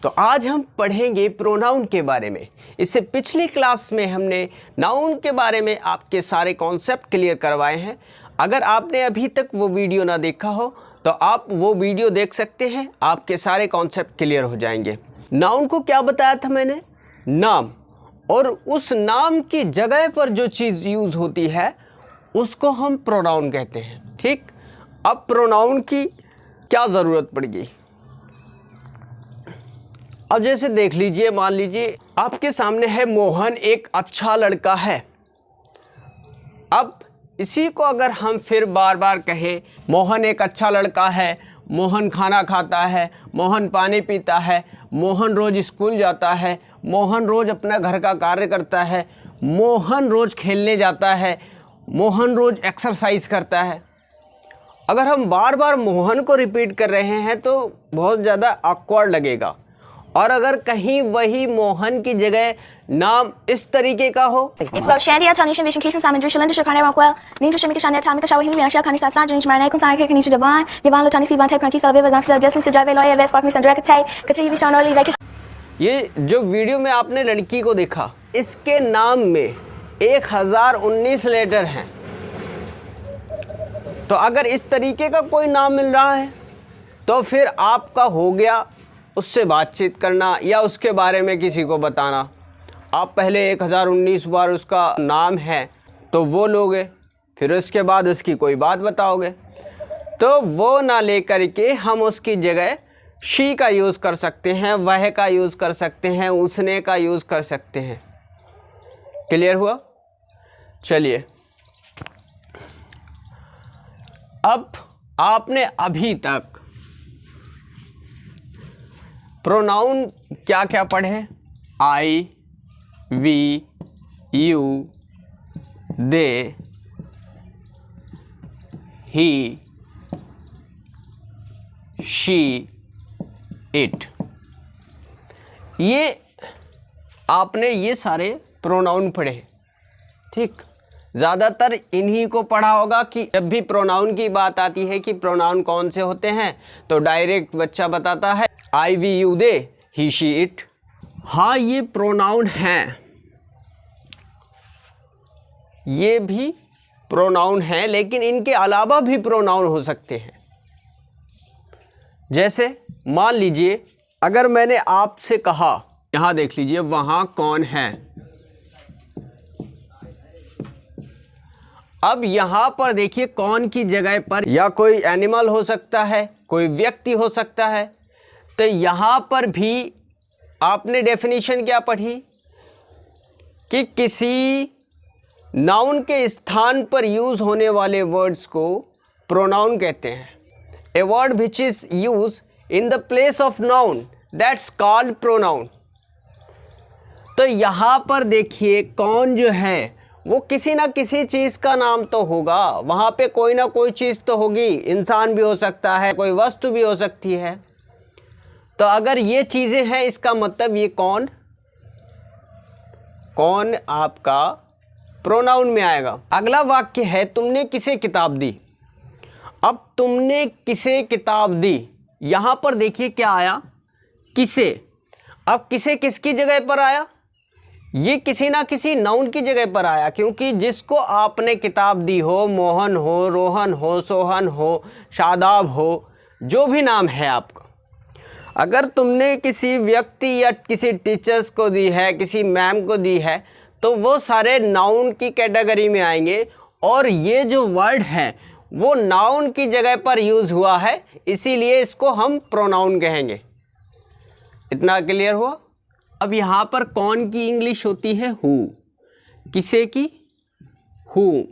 तो आज हम पढ़ेंगे प्रोनाउन के बारे में। इससे पिछली क्लास में हमने नाउन के बारे में आपके सारे कॉन्सेप्ट क्लियर करवाए हैं। अगर आपने अभी तक वो वीडियो ना देखा हो तो आप वो वीडियो देख सकते हैं, आपके सारे कॉन्सेप्ट क्लियर हो जाएंगे। नाउन को क्या बताया था मैंने? नाम, और उस नाम की जगह पर जो चीज़ यूज़ होती है उसको हम प्रोनाउन कहते हैं। ठीक, अब प्रोनाउन की क्या ज़रूरत पड़ेगी? अब जैसे देख लीजिए, मान लीजिए आपके सामने है मोहन एक अच्छा लड़का है। अब इसी को अगर हम फिर बार बार कहें मोहन एक अच्छा लड़का है, मोहन खाना खाता है, मोहन पानी पीता है, मोहन रोज़ स्कूल जाता है, मोहन रोज़ अपना घर का कार्य करता है, मोहन रोज़ खेलने जाता है, मोहन रोज़ एक्सरसाइज करता है। अगर हम बार बार मोहन को रिपीट कर रहे हैं तो बहुत ज़्यादा ऑकवर्ड लगेगा। और अगर कहीं वही मोहन की जगह नाम इस तरीके का हो, It's about Shandy, Tony, Vacation, Simon, Drisha, Linda, Shakana, Rockwell, Ninja, Shamika, Shania, Tamika, Shaw, Henry, Asha, Connie, Satsan, Janish, Marana, Kunsan, Kanisha, Devon, Yvonne, Latani, Sivan, Type, Cranky, Salva, Nafsa, Justin, Sajave, Loya, Vest, Park, Sandra, Katay, Katay, Vishon, Orly, Vacation। ये जो video में आपने लड़की को देखा, इसके नाम में 1019 लेटर हैं। तो अगर इस तरीके का कोई नाम मिल रहा है तो फिर आपका हो गया उससे बातचीत करना या उसके बारे में किसी को बताना। आप पहले 1019 बार उसका नाम है तो वो लोगे, फिर उसके बाद उसकी कोई बात बताओगे। तो वो ना लेकर के हम उसकी जगह शी का यूज़ कर सकते हैं, वह का यूज़ कर सकते हैं, उसने का यूज़ कर सकते हैं। क्लियर हुआ? चलिए, अब आपने अभी तक प्रोनाउन क्या क्या पढ़े? I, we, you, they, he, she, it. ये आपने ये सारे प्रोनाउन पढ़े। ठीक, ज़्यादातर इन्हीं को पढ़ा होगा कि जब भी प्रोनाउन की बात आती है कि प्रोनाउन कौन से होते हैं तो डायरेक्ट बच्चा बताता है I, we, you, they, he, she, it. हाँ, ये प्रोनाउन हैं, ये भी प्रोनाउन हैं, लेकिन इनके अलावा भी प्रोनाउन हो सकते हैं। जैसे मान लीजिए अगर मैंने आपसे कहा, यहाँ देख लीजिए, वहाँ कौन है। अब यहाँ पर देखिए कौन की जगह पर या कोई एनिमल हो सकता है, कोई व्यक्ति हो सकता है। तो यहाँ पर भी आपने डेफिनेशन क्या पढ़ी कि किसी नाउन के स्थान पर यूज़ होने वाले वर्ड्स को प्रोनाउन कहते हैं। A word which is use in the place of noun that's called pronoun. तो यहाँ पर देखिए कौन जो है वो किसी ना किसी चीज़ का नाम तो होगा, वहाँ पे कोई ना कोई चीज़ तो होगी। इंसान भी हो सकता है, कोई वस्तु भी हो सकती है। तो अगर ये चीज़ें हैं इसका मतलब ये कौन आपका प्रोनाउन में आएगा। अगला वाक्य है तुमने किसे किताब दी। अब तुमने किसे किताब दी, यहाँ पर देखिए क्या आया, किसे। अब किसे किसकी जगह पर आया? ये किसी ना किसी नाउन की जगह पर आया, क्योंकि जिसको आपने किताब दी हो, मोहन हो, रोहन हो, सोहन हो, शादाब हो, जो भी नाम है आपका, अगर तुमने किसी व्यक्ति या किसी टीचर्स को दी है, किसी मैम को दी है, तो वो सारे नाउन की कैटेगरी में आएंगे। और ये जो वर्ड है वो नाउन की जगह पर यूज़ हुआ है, इसीलिए इसको हम प्रोनाउन कहेंगे। इतना क्लियर हुआ? अब यहाँ पर कौन की इंग्लिश होती है? हु। किसे की? हु।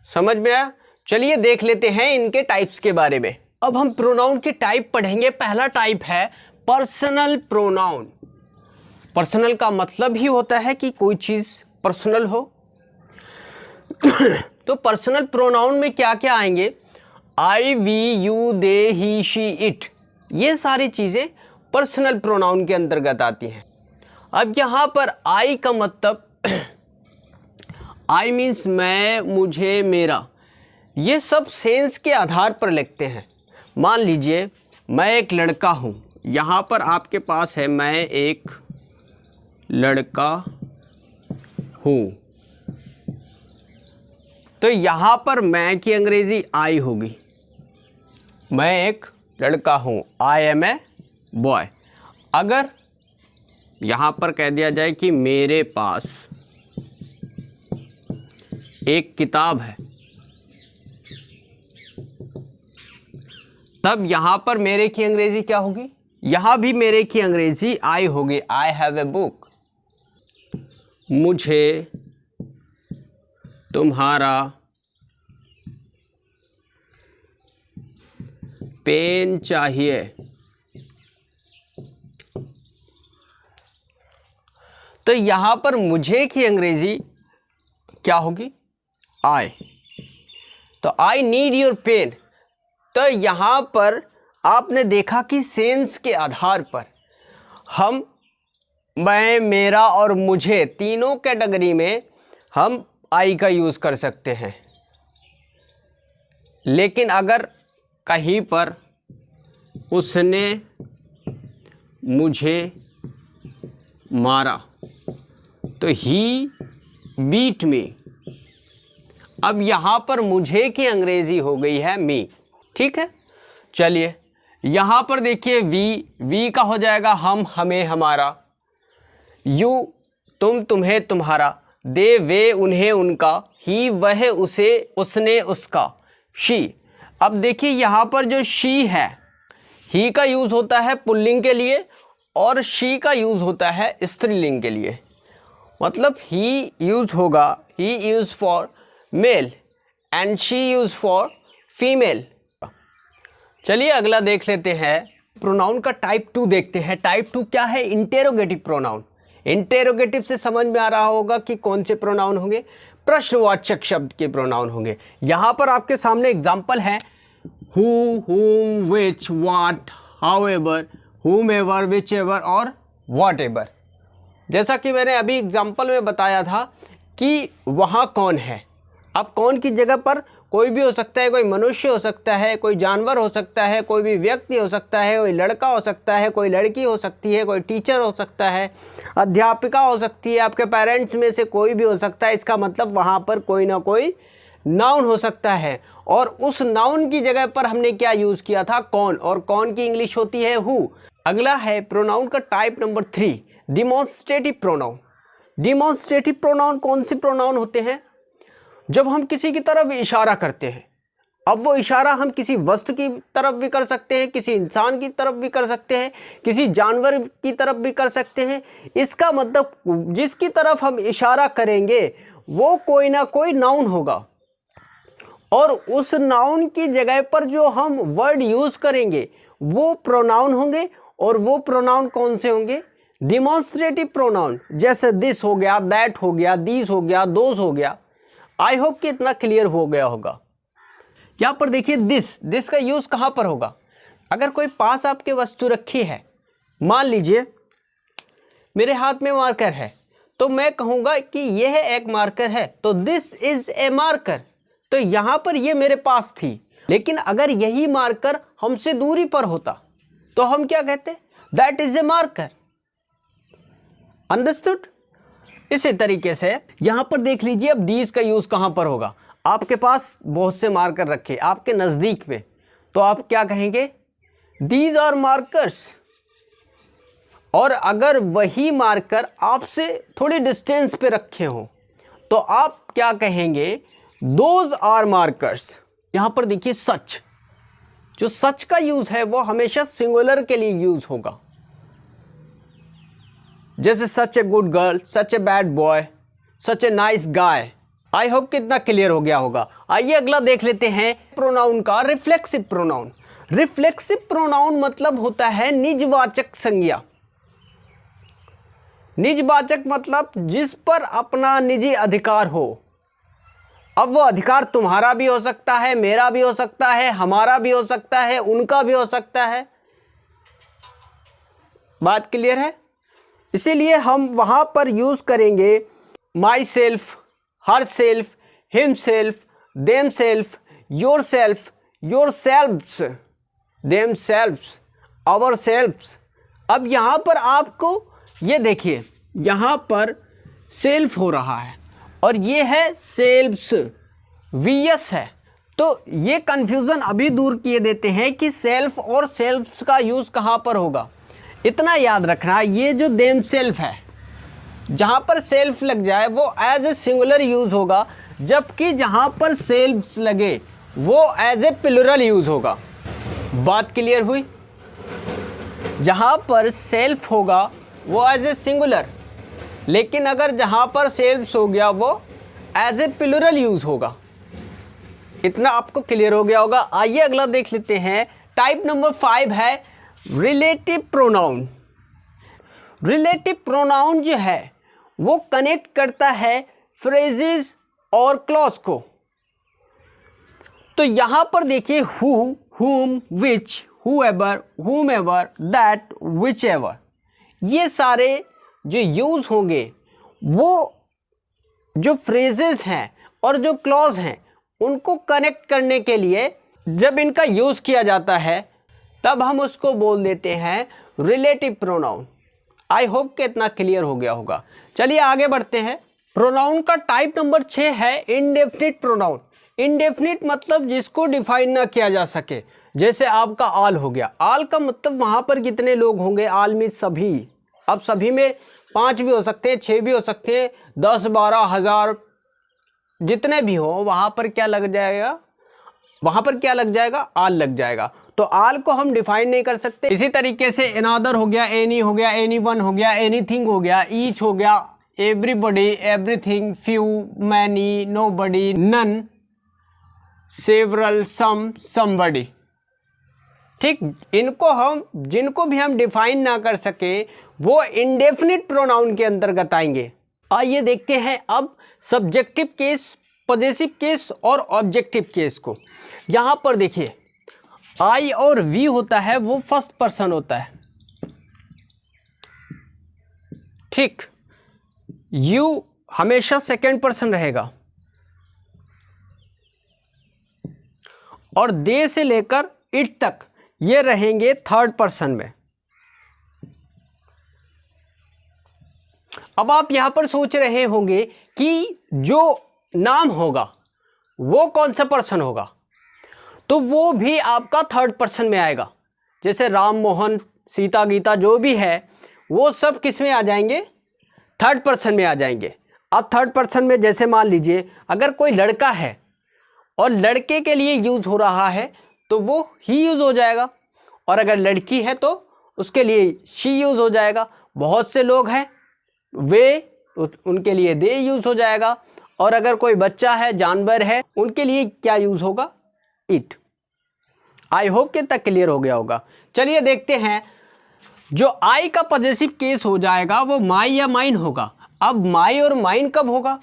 समझ में आया? चलिए देख लेते हैं इनके टाइप्स के बारे में। अब हम प्रोनाउन के टाइप पढ़ेंगे। पहला टाइप है पर्सनल प्रोनाउन। पर्सनल का मतलब ही होता है कि कोई चीज़ पर्सनल हो। तो पर्सनल प्रोनाउन में क्या क्या आएंगे? I, we, you, they, he, she, it, ये सारी चीज़ें पर्सनल प्रोनाउन के अंतर्गत आती हैं। अब यहाँ पर आई का मतलब आई मीन्स मैं, मुझे, मेरा, ये सब सेंस के आधार पर लिखते हैं। मान लीजिए मैं एक लड़का हूँ। यहाँ पर आपके पास है मैं एक लड़का हूँ, तो यहाँ पर मैं की अंग्रेजी आई होगी। मैं एक लड़का हूँ, आई एम ए बॉय। अगर यहाँ पर कह दिया जाए कि मेरे पास एक किताब है, तब यहाँ पर मेरे की अंग्रेजी क्या होगी? यहाँ भी मेरे की अंग्रेजी आई होगी, आई हैव ए बुक। मुझे तुम्हारा पेन चाहिए। तो यहाँ पर मुझे की अंग्रेजी क्या होगी? आई। तो आई नीड योर पेन। तो यहाँ पर आपने देखा कि सेंस के आधार पर हम मैं, मेरा और मुझे तीनों कैटेगरी में हम आई का यूज़ कर सकते हैं। लेकिन अगर कहीं पर उसने मुझे मारा तो ही बीट मी। अब यहाँ पर मुझे की अंग्रेजी हो गई है मी। ठीक है, चलिए यहाँ पर देखिए वी का हो जाएगा हम, हमें, हमारा। यू तुम, तुम्हें, तुम्हारा। दे वे उन्हें, उनका। ही वह, उसे, उसने, उसका। शी। अब देखिए यहाँ पर जो शी है, ही का यूज़ होता है पुल्लिंग के लिए और शी का यूज़ होता है स्त्रीलिंग के लिए। मतलब ही यूज़ होगा, he use for male and she use for female. चलिए अगला देख लेते हैं, प्रोनाउन का टाइप 2 देखते हैं। टाइप 2 क्या है? Interrogative pronoun. इंटेरोगेटिव से समझ में आ रहा होगा कि कौन से प्रोनाउन होंगे? प्रश्नवाचक शब्द के प्रोनाउन होंगे। यहाँ पर आपके सामने एग्जाम्पल है who, whom, which, what, however, whomever, whichever और whatever। जैसा कि मैंने अभी एग्जाम्पल में बताया था कि वहाँ कौन है। अब कौन की जगह पर कोई भी हो सकता है, कोई मनुष्य हो सकता है, कोई जानवर हो सकता है, कोई भी व्यक्ति हो सकता है, कोई लड़का हो सकता है, कोई लड़की हो सकती है, कोई टीचर हो सकता है, अध्यापिका हो सकती है, आपके पेरेंट्स में से कोई भी हो सकता है। इसका मतलब वहाँ पर कोई ना कोई नाउन हो सकता है और उस नाउन की जगह पर हमने क्या यूज़ किया था? कौन। और कौन की इंग्लिश होती है? हु। अगला है प्रोनाउन का type number 3, demonstrative pronoun. Demonstrative pronoun कौन से प्रोनाउन होते हैं? जब हम किसी की तरफ इशारा करते हैं। अब वो इशारा हम किसी वस्तु की तरफ भी कर सकते हैं, किसी इंसान की तरफ भी कर सकते हैं, किसी जानवर की तरफ भी कर सकते हैं। इसका मतलब जिसकी तरफ हम इशारा करेंगे वो कोई ना कोई नाउन होगा और उस नाउन की जगह पर जो हम वर्ड यूज़ करेंगे वो प्रोनाउन होंगे। और वो प्रोनाउन कौन से होंगे? Demonstrative pronoun. जैसे दिस हो गया, दैट हो गया, दीज हो गया, दोज हो गया। आई होप कि इतना क्लियर हो गया होगा। यहाँ पर देखिए दिस का यूज़ कहाँ पर होगा? अगर कोई पास आपके वस्तु रखी है, मान लीजिए मेरे हाथ में मार्कर है, तो मैं कहूँगा कि यह एक मार्कर है, तो दिस इज़ ए मार्कर। तो यहाँ पर ये मेरे पास थी, लेकिन अगर यही मार्कर हमसे दूरी पर होता तो हम क्या कहते? That is a marker. Understood? इसी तरीके से यहाँ पर देख लीजिए, अब दीज का यूज़ कहाँ पर होगा? आपके पास बहुत से मार्कर रखे आपके नज़दीक में, तो आप क्या कहेंगे? These are markers. और अगर वही मार्कर आपसे थोड़ी डिस्टेंस पे रखे हों तो आप क्या कहेंगे? Those are markers. यहाँ पर देखिए सच, जो सच का यूज़ है वो हमेशा सिंगुलर के लिए यूज़ होगा। जैसे such a good girl, such a bad boy, such a nice guy. I hope कितना क्लियर हो गया होगा। आइए अगला देख लेते हैं प्रोनाउन का रिफ्लेक्सिव प्रोनाउन। रिफ्लेक्सिव प्रोनाउन मतलब होता है निजवाचक संज्ञा। निजवाचक मतलब जिस पर अपना निजी अधिकार हो। अब वो अधिकार तुम्हारा भी हो सकता है, मेरा भी हो सकता है, हमारा भी हो सकता है, उनका भी हो सकता है। बात क्लियर है? इसीलिए हम वहाँ पर यूज़ करेंगे myself, herself, himself, themself, yourself, yourselves. Themselves, ourselves. अब यहाँ पर आपको ये देखिए, यहाँ पर सेल्फ हो रहा है और ये है सेल्फ्स, वीएस है। तो ये कन्फ्यूज़न अभी दूर किए देते हैं कि सेल्फ और सेल्फ्स का यूज़ कहाँ पर होगा। इतना याद रखना, ये जो देम सेल्फ है, जहाँ पर सेल्फ लग जाए वो एज ए सिंगुलर यूज़ होगा, जबकि जहाँ पर सेल्फ्स लगे वो एज ए प्लूरल यूज़ होगा। बात क्लियर हुई? जहाँ पर सेल्फ होगा वो एज ए सिंगुलर, लेकिन अगर जहाँ पर सेल्फ्स हो गया वो एज ए प्लूरल यूज़ होगा। इतना आपको क्लियर हो गया होगा। आइए अगला देख लेते हैं। टाइप नंबर 5 है रिलेटिव प्रोनाउन। रिलेटिव प्रोनाउन जो है वो कनेक्ट करता है फ्रेजेस और क्लॉज को। तो यहाँ पर देखिए who, whom, which, whoever, whomever, that, whichever, ये सारे जो यूज़ होंगे वो जो फ्रेजेस हैं और जो क्लॉज हैं उनको कनेक्ट करने के लिए जब इनका यूज़ किया जाता है तब हम उसको बोल देते हैं रिलेटिव प्रोनाउन। आई होप कि इतना क्लियर हो गया होगा। चलिए आगे बढ़ते हैं। प्रोनाउन का टाइप नंबर 6 है इनडेफिनिट प्रोनाउन। इनडेफिनिट मतलब जिसको डिफाइन ना किया जा सके। जैसे आपका आल हो गया, आल का मतलब वहाँ पर कितने लोग होंगे, आल में सभी। अब सभी में 5 भी हो सकते हैं, 6 भी हो सकते हैं, 10, 12, 1000 जितने भी हो, वहाँ पर क्या लग जाएगा, वहाँ पर क्या लग जाएगा, आल लग जाएगा। तो आल को हम डिफाइन नहीं कर सकते। इसी तरीके से अनदर हो गया, एनी हो गया, एनीवन हो गया, एनीथिंग हो गया, ईच हो गया, everybody, everything, few, many, nobody, none, several, some, somebody. ठीक, इनको हम जिनको भी हम डिफाइन ना कर सके वो इंडेफिनिट प्रोनाउन के अंतर्गत आएंगे। आइए देखते हैं अब सब्जेक्टिव केस, पॉजेसिव केस और ऑब्जेक्टिव केस को। यहाँ पर देखिए आई और वी होता है वो फर्स्ट पर्सन होता है। ठीक, यू हमेशा सेकंड पर्सन रहेगा और दे से लेकर इट तक ये रहेंगे थर्ड पर्सन में। अब आप यहां पर सोच रहे होंगे कि जो नाम होगा वो कौन सा पर्सन होगा, तो वो भी आपका थर्ड पर्सन में आएगा। जैसे राम, मोहन, सीता, गीता जो भी है वो सब किस में आ जाएंगे, थर्ड पर्सन में आ जाएंगे। अब थर्ड पर्सन में जैसे मान लीजिए अगर कोई लड़का है और लड़के के लिए यूज़ हो रहा है तो वो ही यूज़ हो जाएगा, और अगर लड़की है तो उसके लिए शी यूज़ हो जाएगा। बहुत से लोग हैं वे, उनके लिए दे यूज़ हो जाएगा, और अगर कोई बच्चा है, जानवर है, उनके लिए क्या यूज़ होगा, इट। आई होप कि तक क्लियर हो गया होगा। चलिए देखते हैं, जो आई का पॉजेसिव केस हो जाएगा वो माई या माइन होगा। अब माई और माइन कब होगा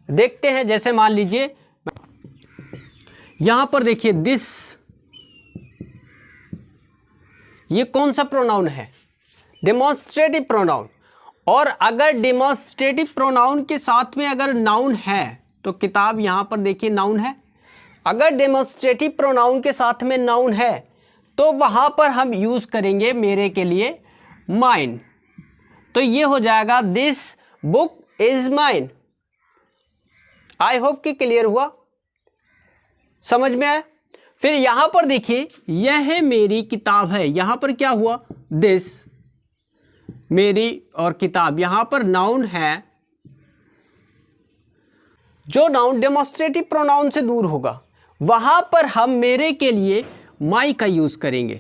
देखते हैं। जैसे मान लीजिए यहां पर देखिए दिस, ये कौन सा प्रोनाउन है, डेमोन्स्ट्रेटिव प्रोनाउन। और अगर डेमोन्स्ट्रेटिव प्रोनाउन के साथ में अगर नाउन है तो किताब, यहां पर देखिए नाउन है। अगर डेमोन्स्ट्रेटिव प्रोनाउन के साथ में नाउन है तो वहां पर हम यूज़ करेंगे मेरे के लिए माइन। तो ये हो जाएगा this book is mine. I hope कि क्लियर हुआ, समझ में आया। फिर यहां पर देखिए यह मेरी किताब है, यहां पर क्या हुआ, दिस, मेरी और किताब। यहां पर नाउन है, जो नाउन डेमोन्स्ट्रेटिव प्रोनाउन से दूर होगा वहां पर हम मेरे के लिए माई का यूज करेंगे।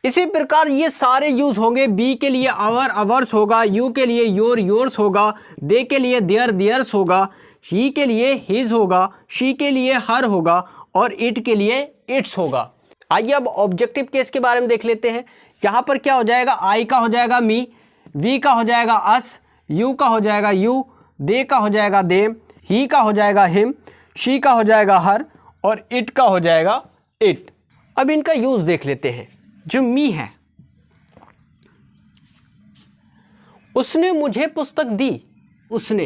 इसी प्रकार ये सारे यूज होंगे। बी के लिए आवर, अवर्स होगा, यू के लिए योर, योर्स होगा, दे के लिए देयर, देयर्स होगा, ही के लिए हिज होगा, शी के लिए हर होगा, और इट के लिए इट्स होगा। आइए अब ऑब्जेक्टिव केस के बारे में देख लेते हैं। यहाँ पर क्या हो जाएगा, आई का हो जाएगा मी, वी का हो जाएगा अस, यू का हो जाएगा यू, दे का हो जाएगा देम, ही का हो जाएगा हिम, शी का हो जाएगा हर, और इट का हो जाएगा इट। अब इनका यूज देख लेते हैं। जो मी है, उसने मुझे पुस्तक दी, उसने।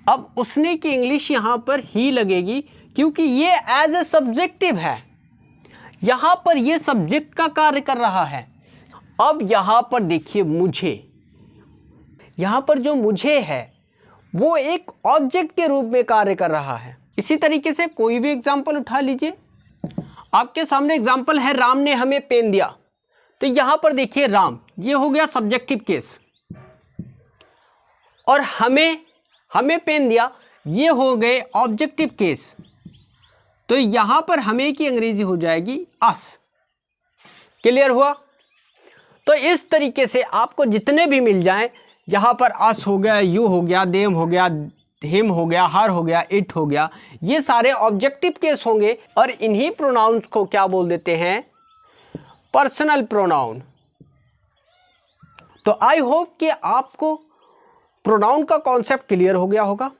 अब उसने की इंग्लिश यहां पर ही लगेगी क्योंकि ये एज ए सब्जेक्टिव है, यहाँ पर ये सब्जेक्ट का कार्य कर रहा है। अब यहाँ पर देखिए मुझे, यहाँ पर जो मुझे है वो एक ऑब्जेक्ट के रूप में कार्य कर रहा है। इसी तरीके से कोई भी एग्जाम्पल उठा लीजिए। आपके सामने एग्जाम्पल है राम ने हमें पेन दिया, तो यहाँ पर देखिए राम, ये हो गया सब्जेक्टिव केस, और हमें पेन दिया, ये हो गए ऑब्जेक्टिव केस। तो यहाँ पर हमें की अंग्रेजी हो जाएगी अस। क्लियर हुआ? तो इस तरीके से आपको जितने भी मिल जाएं, यहाँ पर अस हो गया, यू हो गया, देम हो गया, हिम हो गया, हर हो गया, इट हो गया, ये सारे ऑब्जेक्टिव केस होंगे। और इन्हीं प्रोनाउंस को क्या बोल देते हैं? Personal pronoun. तो आई होप कि आपको प्रोनाउन का कॉन्सेप्ट क्लियर हो गया होगा।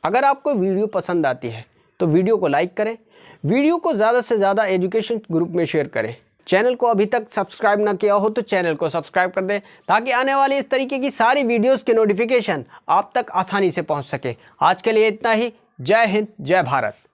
अगर आपको वीडियो पसंद आती है तो वीडियो को लाइक करें, वीडियो को ज़्यादा से ज़्यादा एजुकेशन ग्रुप में शेयर करें। चैनल को अभी तक सब्सक्राइब ना किया हो तो चैनल को सब्सक्राइब कर दें, ताकि आने वाली इस तरीके की सारी वीडियोस के नोटिफिकेशन आप तक आसानी से पहुंच सके। आज के लिए इतना ही। जय हिंद, जय भारत।